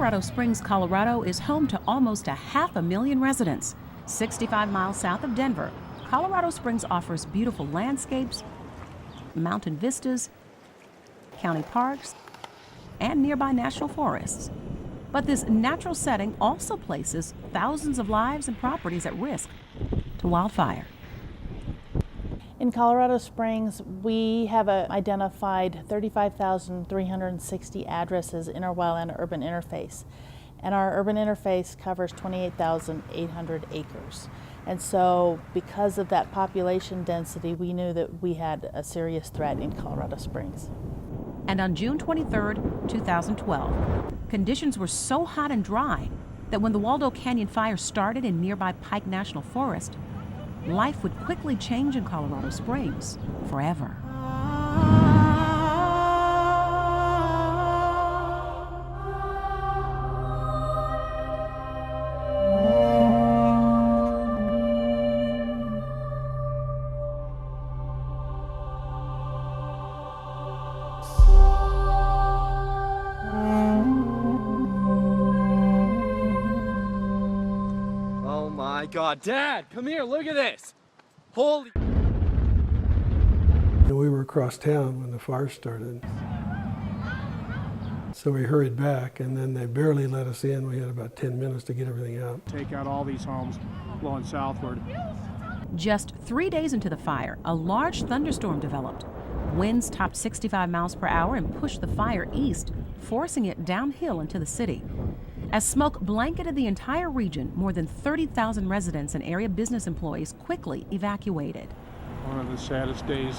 Colorado Springs, Colorado is home to almost 500,000 residents. 65 miles south of Denver, Colorado Springs offers beautiful landscapes, mountain vistas, county parks, and nearby national forests. But this natural setting also places thousands of lives and properties at risk to wildfire. In Colorado Springs, we have identified 35,360 addresses in our wildland urban interface. And our urban interface covers 28,800 acres. And so because of that population density, we knew that we had a serious threat in Colorado Springs. And on June 23, 2012, conditions were so hot and dry that when the Waldo Canyon Fire started in nearby Pike National Forest, life would quickly change in Colorado Springs forever. Oh my God, Dad, come here, look at this. Holy. We were across town when the fire started. So we hurried back, and then they barely let us in. We had about 10 minutes to get everything out. Take out all these homes blowing southward. Just 3 days into the fire, a large thunderstorm developed. Winds topped 65 miles per hour and pushed the fire east, forcing it downhill into the city. As smoke blanketed the entire region, more than 30,000 residents and area business employees quickly evacuated. One of the saddest days.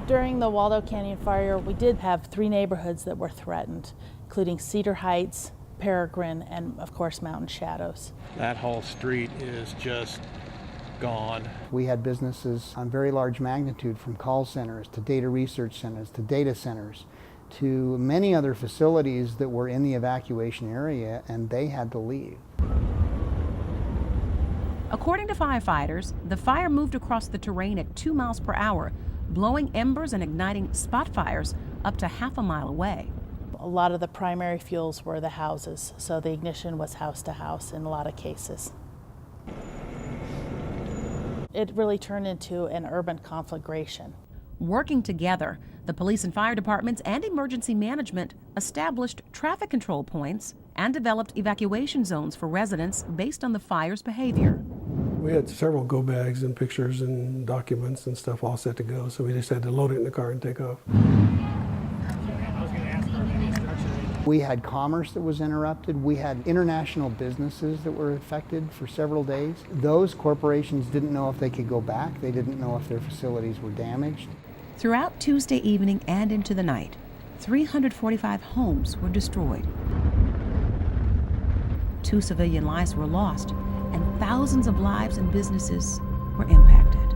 During the Waldo Canyon Fire, we did have 3 neighborhoods that were threatened, including Cedar Heights, Peregrine, and of course Mountain Shadows. That whole street is just gone. We had businesses on very large magnitude, from call centers to data research centers to data centers to many other facilities that were in the evacuation area, and they had to leave. According to firefighters, the fire moved across the terrain at 2 miles per hour, blowing embers and igniting spot fires up to half a mile away. A lot of the primary fuels were the houses, so the ignition was house to house in a lot of cases. It really turned into an urban conflagration. Working together, the police and fire departments and emergency management established traffic control points and developed evacuation zones for residents based on the fire's behavior. We had several go bags and pictures and documents and stuff all set to go, so we just had to load it in the car and take off. We had commerce that was interrupted. We had international businesses that were affected for several days. Those corporations didn't know if they could go back. They didn't know if their facilities were damaged. Throughout Tuesday evening and into the night, 345 homes were destroyed. 2 civilian lives were lost, and thousands of lives and businesses were impacted.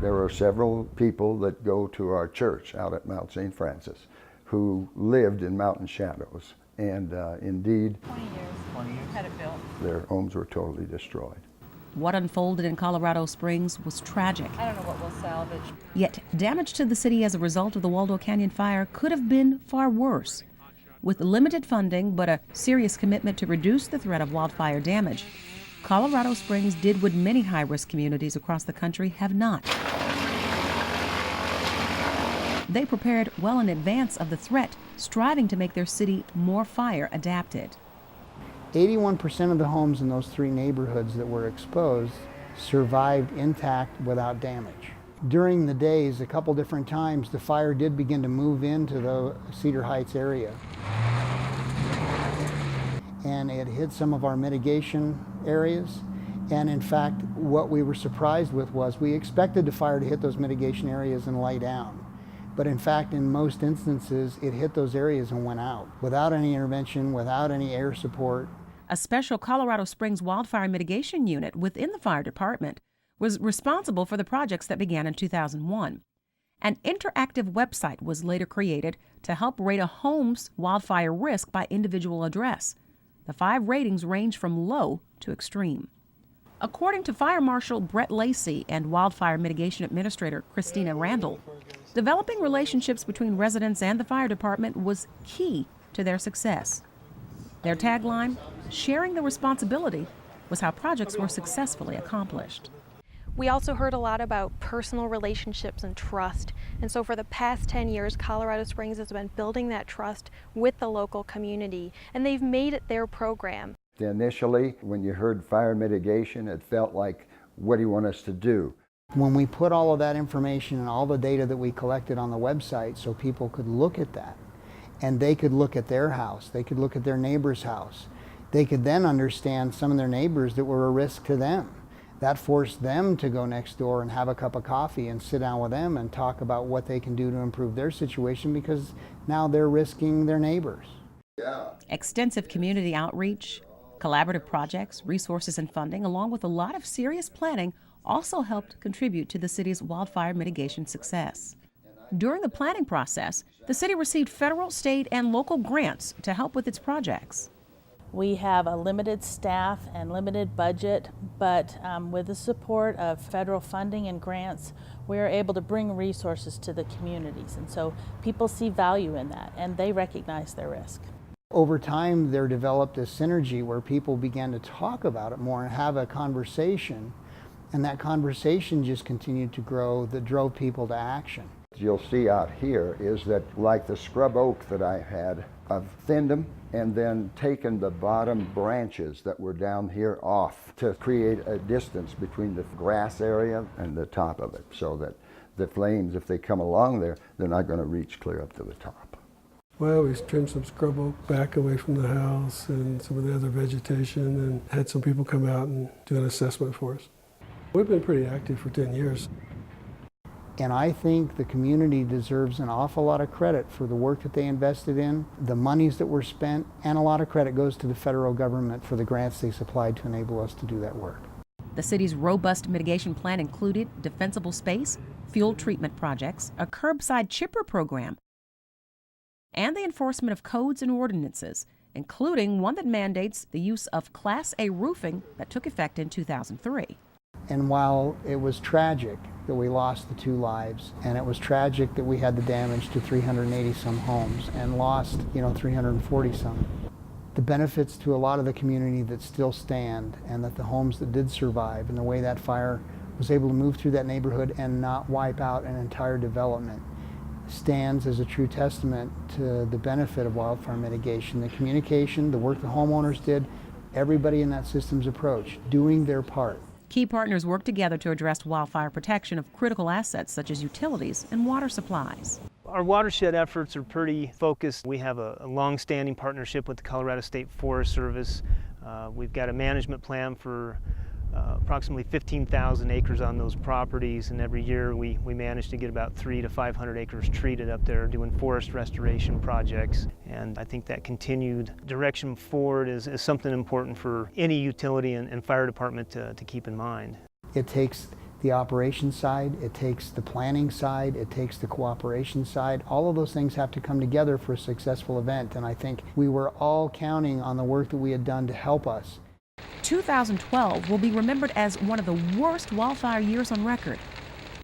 There are several people that go to our church out at Mount St. Francis who lived in Mountain Shadows, and indeed 20 years had it built. Their homes were totally destroyed. What unfolded in Colorado Springs was tragic. I don't know what we'll salvage. Yet damage to the city as a result of the Waldo Canyon Fire could have been far worse. With limited funding but a serious commitment to reduce the threat of wildfire damage, Colorado Springs did what many high-risk communities across the country have not. They prepared well in advance of the threat, striving to make their city more fire adapted. 81% of the homes in those 3 neighborhoods that were exposed survived intact without damage. During the days, a couple different times, the fire did begin to move into the Cedar Heights area. And it hit some of our mitigation areas. And in fact, what we were surprised with was we expected the fire to hit those mitigation areas and lie down. But in fact, in most instances, it hit those areas and went out without any intervention, without any air support. A special Colorado Springs wildfire mitigation unit within the fire department was responsible for the projects that began in 2001. An interactive website was later created to help rate a home's wildfire risk by individual address. The 5 ratings range from low to extreme. According to Fire Marshal Brett Lacey and Wildfire Mitigation Administrator Christina Randall, developing relationships between residents and the fire department was key to their success. Their tagline, "Sharing the responsibility," was how projects were successfully accomplished. We also heard a lot about personal relationships and trust. And so for the past 10 years, Colorado Springs has been building that trust with the local community, and they've made it their program. Initially, when you heard fire mitigation, it felt like, what do you want us to do? When we put all of that information and all the data that we collected on the website so people could look at that, and they could look at their house, they could look at their neighbor's house, they could then understand some of their neighbors that were a risk to them. That forced them to go next door and have a cup of coffee and sit down with them and talk about what they can do to improve their situation, because now they're risking their neighbors. Extensive community outreach, collaborative projects, resources, and funding, along with a lot of serious planning, also helped contribute to the city's wildfire mitigation success. During the planning process, the city received federal, state, and local grants to help with its projects. We have a limited staff and limited budget, but with the support of federal funding and grants, we are able to bring resources to the communities. And so people see value in that, and they recognize their risk. Over time, there developed a synergy where people began to talk about it more and have a conversation, and that conversation just continued to grow, that drove people to action. You'll see out here is that, like the scrub oak that I had, I've thinned them and then taken the bottom branches that were down here off to create a distance between the grass area and the top of it, so that the flames, if they come along there, they're not going to reach clear up to the top. Well, we trimmed some scrub oak back away from the house and some of the other vegetation, and had some people come out and do an assessment for us. We've been pretty active for 10 years. And I think the community deserves an awful lot of credit for the work that they invested in, the monies that were spent, and a lot of credit goes to the federal government for the grants they supplied to enable us to do that work. The city's robust mitigation plan included defensible space, fuel treatment projects, a curbside chipper program, and the enforcement of codes and ordinances, including one that mandates the use of Class A roofing that took effect in 2003. And while it was tragic that we lost the 2 lives, and it was tragic that we had the damage to 380 some homes and lost, 340 some, the benefits to a lot of the community that still stand, and that the homes that did survive, and the way that fire was able to move through that neighborhood and not wipe out an entire development, stands as a true testament to the benefit of wildfire mitigation. The communication, the work the homeowners did, everybody in that system's approach, doing their part. Key partners work together to address wildfire protection of critical assets such as utilities and water supplies. Our watershed efforts are pretty focused. We have a long-standing partnership with the Colorado State Forest Service. We've got a management plan for approximately 15,000 acres on those properties, and every year we manage to get about 300 to 500 acres treated up there doing forest restoration projects. And I think that continued direction forward is something important for any utility and fire department to keep in mind. It takes the operations side, it takes the planning side, it takes the cooperation side. All of those things have to come together for a successful event, and I think we were all counting on the work that we had done to help us. 2012 will be remembered as one of the worst wildfire years on record.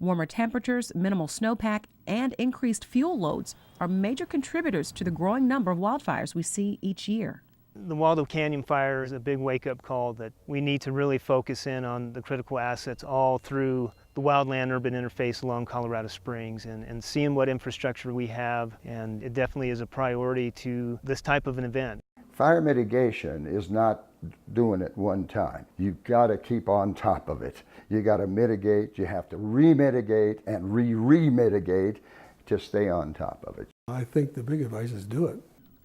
Warmer temperatures, minimal snowpack, and increased fuel loads are major contributors to the growing number of wildfires we see each year. The Waldo Canyon Fire is a big wake-up call that we need to really focus in on the critical assets all through the wildland-urban interface along Colorado Springs, and seeing what infrastructure we have, and it definitely is a priority to this type of an event. Fire mitigation is not doing it one time. You've got to keep on top of it. You got to mitigate, you have to re-mitigate and re-mitigate to stay on top of it. I think the big advice is do it.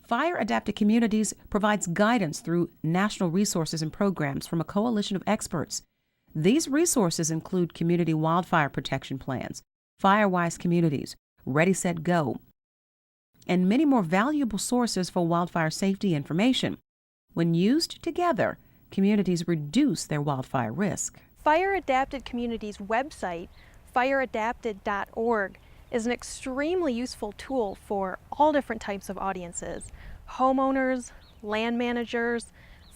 Fire Adapted Communities provides guidance through national resources and programs from a coalition of experts. These resources include community wildfire protection plans, FireWise communities, Ready, Set, Go, and many more valuable sources for wildfire safety information. When used together, communities reduce their wildfire risk. Fire Adapted Communities website, fireadapted.org, is an extremely useful tool for all different types of audiences: homeowners, land managers,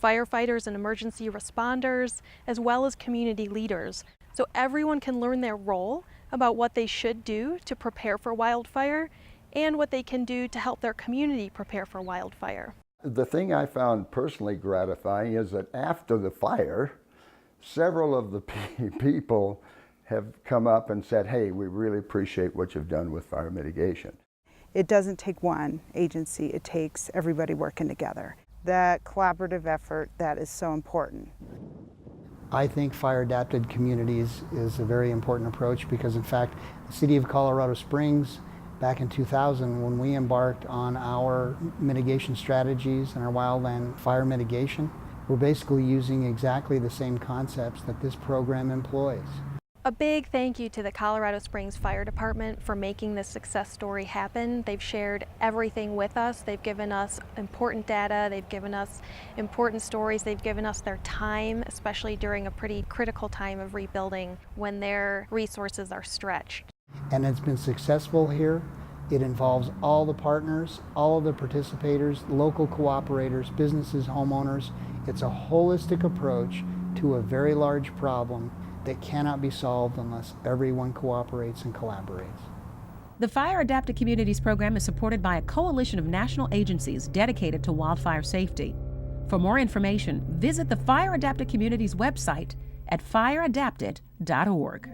firefighters and emergency responders, as well as community leaders. So everyone can learn their role, about what they should do to prepare for wildfire, and what they can do to help their community prepare for wildfire. The thing I found personally gratifying is that after the fire, several of the people have come up and said, hey, we really appreciate what you've done with fire mitigation. It doesn't take one agency, it takes everybody working together. That collaborative effort, that is so important. I think fire-adapted communities is a very important approach because, in fact, the city of Colorado Springs, back in 2000, when we embarked on our mitigation strategies and our wildland fire mitigation, we're basically using exactly the same concepts that this program employs. A big thank you to the Colorado Springs Fire Department for making this success story happen. They've shared everything with us. They've given us important data. They've given us important stories. They've given us their time, especially during a pretty critical time of rebuilding when their resources are stretched. And it's been successful here. It involves all the partners, all of the participators, local cooperators, businesses, homeowners. It's a holistic approach to a very large problem that cannot be solved unless everyone cooperates and collaborates. The Fire Adapted Communities program is supported by a coalition of national agencies dedicated to wildfire safety. For more information, visit the Fire Adapted Communities website at fireadapted.org.